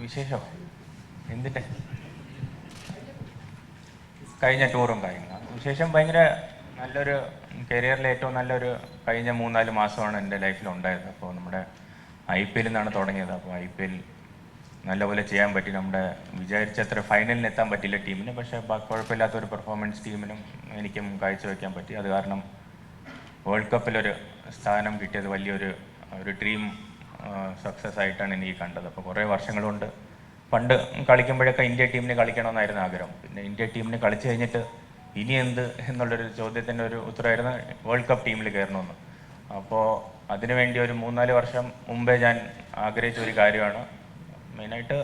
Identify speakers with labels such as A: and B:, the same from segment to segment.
A: വിശേഷം എന്തിൻ്റെ കഴിഞ്ഞ ടൂറും കാര്യങ്ങളും വിശേഷം ഭയങ്കര നല്ലൊരു കരിയറിലെ ഏറ്റവും നല്ലൊരു കഴിഞ്ഞ 3-4 മാസമാണ് എൻ്റെ ലൈഫിലുണ്ടായത്. അപ്പോൾ നമ്മുടെ IPL നിന്നാണ് തുടങ്ങിയത്. അപ്പോൾ IPL നല്ലപോലെ ചെയ്യാൻ പറ്റി. നമ്മുടെ വിചാരിച്ചത്ര ഫൈനലിന് എത്താൻ പറ്റില്ല ടീമിന്, പക്ഷേ കുഴപ്പമില്ലാത്തൊരു പെർഫോമൻസ് ടീമിനും എനിക്കും കാഴ്ചവെക്കാൻ പറ്റി. അത് കാരണം വേൾഡ് കപ്പിലൊരു സ്ഥാനം കിട്ടിയത് വലിയൊരു ഡ്രീം സക്സസ് ആയിട്ടാണ് എനിക്ക് കണ്ടത്. അപ്പോൾ കുറേ വർഷങ്ങൾ കൊണ്ട് പണ്ട് കളിക്കുമ്പോഴൊക്കെ ഇന്ത്യ ടീമിന് കളിക്കണമെന്നായിരുന്നു ആഗ്രഹം. പിന്നെ ഇന്ത്യ ടീമിന് കളിച്ചു കഴിഞ്ഞിട്ട് ഇനി എന്ത് എന്നുള്ളൊരു ചോദ്യത്തിൻ്റെ ഒരു ഉത്തരമായിരുന്നു വേൾഡ് കപ്പ് ടീമിൽ കയറണമെന്ന്. അപ്പോൾ അതിനുവേണ്ടി ഒരു 3-4 വർഷം മുമ്പേ ഞാൻ ആഗ്രഹിച്ച ഒരു കാര്യമാണ്. മെയിനായിട്ട്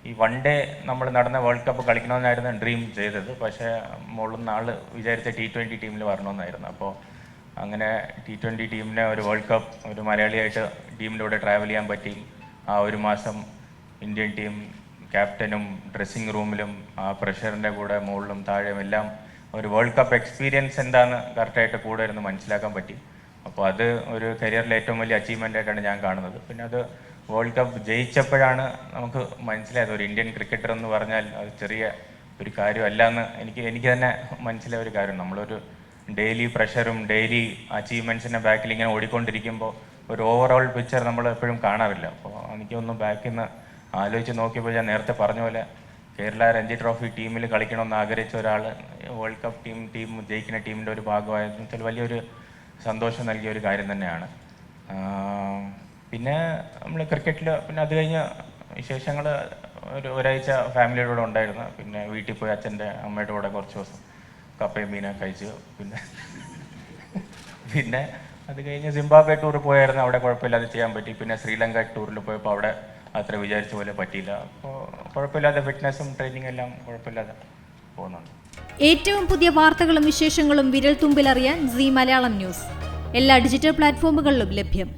A: ഈ വൺ ഡേ നമ്മൾ നടന്ന വേൾഡ് കപ്പ് കളിക്കണമെന്നായിരുന്നു ഡ്രീം ചെയ്തത്. പക്ഷേ മുകളിൽ നാൾ വിചാരിച്ച T20 ടീമിൽ വരണമെന്നായിരുന്നു. അപ്പോൾ അങ്ങനെ T20 ടീമിനെ ഒരു വേൾഡ് കപ്പ് ഒരു മലയാളിയായിട്ട് ടീമിലൂടെ ട്രാവൽ ചെയ്യാൻ പറ്റി. ആ ഒരു മാസം ഇന്ത്യൻ ടീം ക്യാപ്റ്റനും ഡ്രസ്സിങ് റൂമിലും ആ പ്രഷറിൻ്റെ കൂടെ മുകളിലും താഴെയും എല്ലാം ഒരു വേൾഡ് കപ്പ് എക്സ്പീരിയൻസ് എന്താണെന്ന് കറക്റ്റായിട്ട് കൂടെ ഇരുന്ന് മനസ്സിലാക്കാൻ പറ്റി. അപ്പോൾ അത് ഒരു കരിയറിലെ ഏറ്റവും വലിയ അച്ചീവ്മെൻ്റ് ആയിട്ടാണ് ഞാൻ കാണുന്നത്. പിന്നെ അത് വേൾഡ് കപ്പ് ജയിച്ചപ്പോഴാണ് നമുക്ക് മനസ്സിലായത് ഒരു ഇന്ത്യൻ ക്രിക്കറ്റർ എന്ന് പറഞ്ഞാൽ അത് ചെറിയ ഒരു കാര്യമല്ല എന്ന് എനിക്ക് തന്നെ മനസ്സിലായ ഒരു കാര്യം. നമ്മളൊരു ഡെയിലി പ്രഷറും ഡെയിലി അച്ചീവ്മെൻറ്റ്സിൻ്റെ ബാക്കിൽ ഇങ്ങനെ ഓടിക്കൊണ്ടിരിക്കുമ്പോൾ ഒരു ഓവറോൾ പിക്ചർ നമ്മൾ എപ്പോഴും കാണാറില്ല. അപ്പോൾ എനിക്കൊന്ന് ബാക്കിൽ നിന്ന് ആലോചിച്ച് നോക്കിയപ്പോൾ ഞാൻ നേരത്തെ പറഞ്ഞ പോലെ കേരള രഞ്ജി ട്രോഫി ടീമിൽ കളിക്കണമെന്ന് ആഗ്രഹിച്ച ഒരാൾ വേൾഡ് കപ്പ് ടീം ജയിക്കുന്ന ടീമിൻ്റെ ഒരു ഭാഗമായെന്ന് വെച്ചാൽ വലിയൊരു സന്തോഷം നൽകിയ ഒരു കാര്യം തന്നെയാണ്. പിന്നെ നമ്മൾ ക്രിക്കറ്റിൽ പിന്നെ അത് കഴിഞ്ഞ് വിശേഷങ്ങൾ ഒരാഴ്ച ഫാമിലിയുടെ കൂടെ ഉണ്ടായിരുന്നു. പിന്നെ വീട്ടിൽ പോയി അച്ഛൻ്റെ അമ്മയുടെ കൂടെ കുറച്ച് ദിവസം കപ്പയും മീനൊക്കെ കഴിച്ചു. പിന്നെ അത് കഴിഞ്ഞ് സിംബാബ്വെ ടൂർ പോയായിരുന്നു. അവിടെ കുഴപ്പമില്ലാതെ ചെയ്യാൻ പറ്റി. പിന്നെ ശ്രീലങ്ക ടൂറിൽ പോയപ്പോൾ അവിടെ അത്ര വിചാരിച്ച പോലെ പറ്റിയില്ല. അപ്പോൾ കുഴപ്പമില്ലാതെ ഫിറ്റ്നസ്സും ട്രെയിനിങ് എല്ലാം കുഴപ്പമില്ലാതെ പോകുന്നുണ്ട്.
B: ഏറ്റവും പുതിയ വാർത്തകളും വിശേഷങ്ങളും വിരൽ തുമ്പിലറിയാൻ സീ മലയാളം ന്യൂസ് എല്ലാ ഡിജിറ്റൽ പ്ലാറ്റ്ഫോമുകളിലും ലഭ്യം.